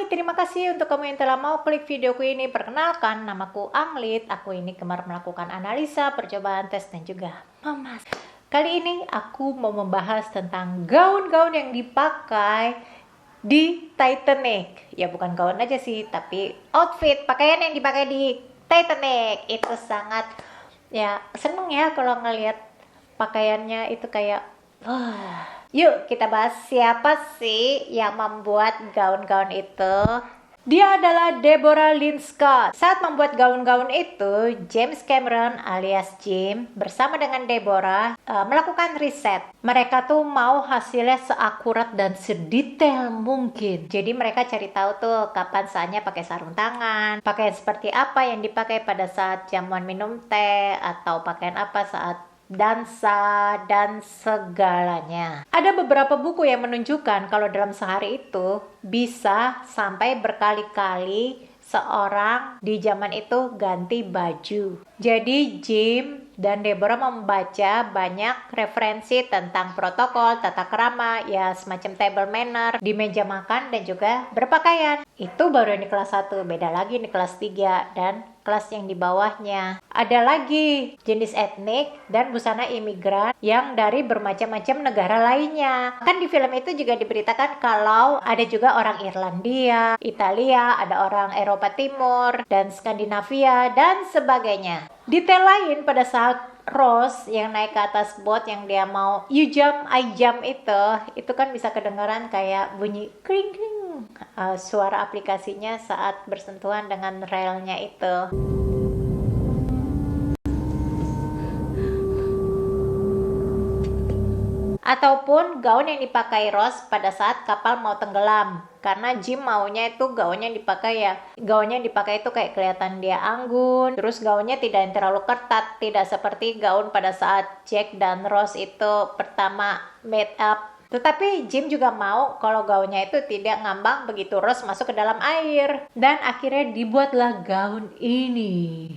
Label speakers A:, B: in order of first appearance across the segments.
A: Hai, terima kasih untuk kamu yang telah mau klik videoku ini. Perkenalkan, namaku Anglit. Aku ini gemar melakukan analisa, percobaan, tes, dan juga memasak. Kali ini aku mau membahas tentang gaun-gaun yang dipakai di Titanic. Ya bukan gaun aja sih, tapi outfit, pakaian yang dipakai di Titanic. Itu sangat, ya seneng ya kalau ngelihat pakaiannya itu kayak Yuk kita bahas siapa sih yang membuat gaun-gaun itu. Dia adalah Deborah Lynn Scott. Saat membuat gaun-gaun itu, James Cameron alias Jim bersama dengan Deborah melakukan riset. Mereka tuh mau hasilnya seakurat dan sedetail mungkin. Jadi mereka cari tahu tuh kapan saatnya pakai sarung tangan, pakaian seperti apa yang dipakai pada saat jamuan minum teh, atau pakaian apa saat dansa dan segalanya. Ada beberapa buku yang menunjukkan kalau dalam sehari itu bisa sampai berkali-kali seorang di zaman itu ganti baju. Jadi Jim dan Deborah membaca banyak referensi tentang protokol, tata krama, ya semacam table manner di meja makan dan juga berpakaian. Itu baru yang di kelas 1, beda lagi di kelas 3 dan kelas yang di bawahnya. Ada lagi jenis etnik dan busana imigran yang dari bermacam-macam negara lainnya. Kan di film itu juga diberitakan kalau ada juga orang Irlandia, Italia, ada orang Eropa Timur, dan Skandinavia, dan sebagainya. Detail lain pada saat Rose yang naik ke atas boat yang dia mau you jump, I jump itu kan bisa kedengaran kayak bunyi kring kring. Suara aplikasinya saat bersentuhan dengan relnya itu. Ataupun gaun yang dipakai Rose pada saat kapal mau tenggelam. Karena Jim maunya itu gaunnya dipakai itu kayak kelihatan dia anggun. Terus gaunnya tidak yang terlalu ketat, tidak seperti gaun pada saat Jack dan Rose itu pertama made up. Tetapi Jim juga mau kalau gaunnya itu tidak ngambang begitu Rose masuk ke dalam air. Dan akhirnya dibuatlah gaun ini.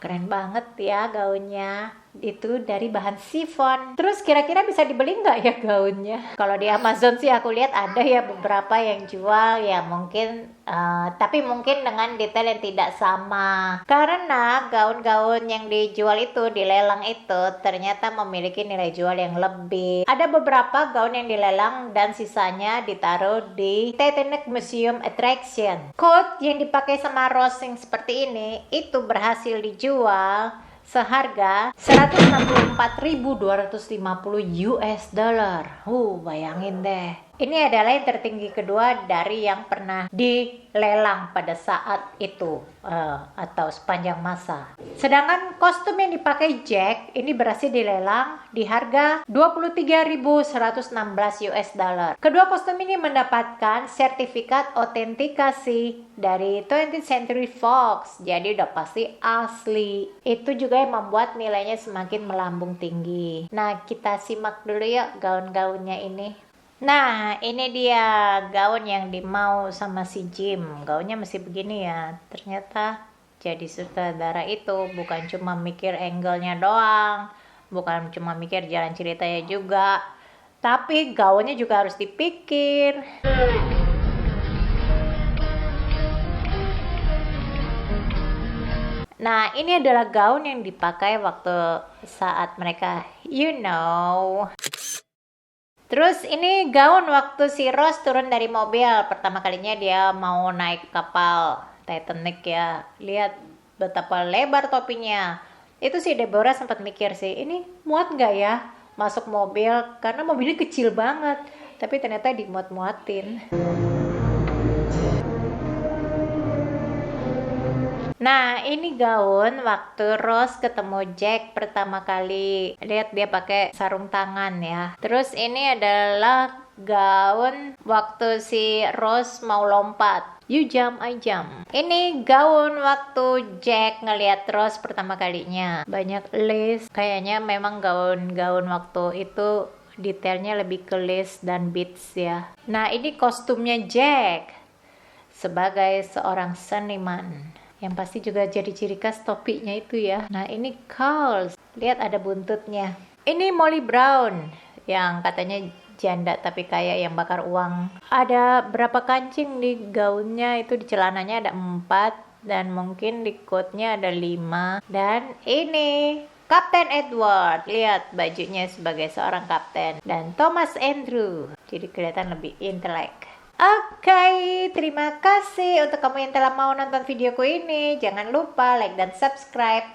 A: Keren banget ya gaunnya. Itu dari bahan chiffon. Terus kira-kira bisa dibeli nggak ya gaunnya? Kalau di Amazon sih aku lihat ada ya beberapa yang jual ya mungkin, tapi mungkin dengan detail yang tidak sama. Karena gaun-gaun yang dijual itu di lelang itu ternyata memiliki nilai jual yang lebih. Ada beberapa gaun yang dilelang dan sisanya ditaruh di Titanic Museum Attraction. Coat yang dipakai sama Rose yang seperti ini itu berhasil dijual seharga 164.250 US dollar. Bayangin deh. Ini adalah yang tertinggi kedua dari yang pernah dilelang pada saat itu atau sepanjang masa. Sedangkan kostum yang dipakai Jack ini berhasil dilelang di harga 23.116 US dollar. Kedua kostum ini mendapatkan sertifikat autentikasi dari 20th Century Fox. Jadi udah pasti asli. Itu juga yang membuat nilainya semakin melambung tinggi. Nah, kita simak dulu yuk gaun-gaunnya ini. Nah, ini dia gaun yang dimau sama si Jim. Gaunnya masih begini ya. Ternyata jadi sutradara itu bukan cuma mikir angle-nya doang, bukan cuma mikir jalan ceritanya juga, tapi gaunnya juga harus dipikir. Nah, ini adalah gaun yang dipakai waktu saat mereka, Terus ini gaun waktu si Rose turun dari mobil. Pertama kalinya dia mau naik kapal Titanic ya. Lihat betapa lebar topinya. Itu si Deborah sempat mikir sih, ini muat nggak ya masuk mobil? Karena mobilnya kecil banget. Tapi ternyata dimuat-muatin. Nah, ini gaun waktu Rose ketemu Jack pertama kali. Lihat dia pakai sarung tangan ya. Terus ini adalah gaun waktu si Rose mau lompat. You jump, I jump. Ini gaun waktu Jack ngeliat Rose pertama kalinya. Banyak lace. Kayaknya memang gaun-gaun waktu itu detailnya lebih ke lace dan beads ya. Nah, ini kostumnya Jack sebagai seorang seniman. Yang pasti juga jadi ciri khas topinya itu ya. Nah, ini Carl. Lihat ada buntutnya. Ini Molly Brown yang katanya janda tapi kaya yang bakar uang. Ada berapa kancing di gaunnya, itu di celananya ada 4, dan mungkin di coatnya ada 5. Dan ini Kapten Edward, lihat bajunya sebagai seorang kapten. Dan Thomas Andrew, jadi kelihatan lebih intelek. Oke, terima kasih untuk kamu yang telah mau nonton videoku ini. Jangan lupa like dan subscribe.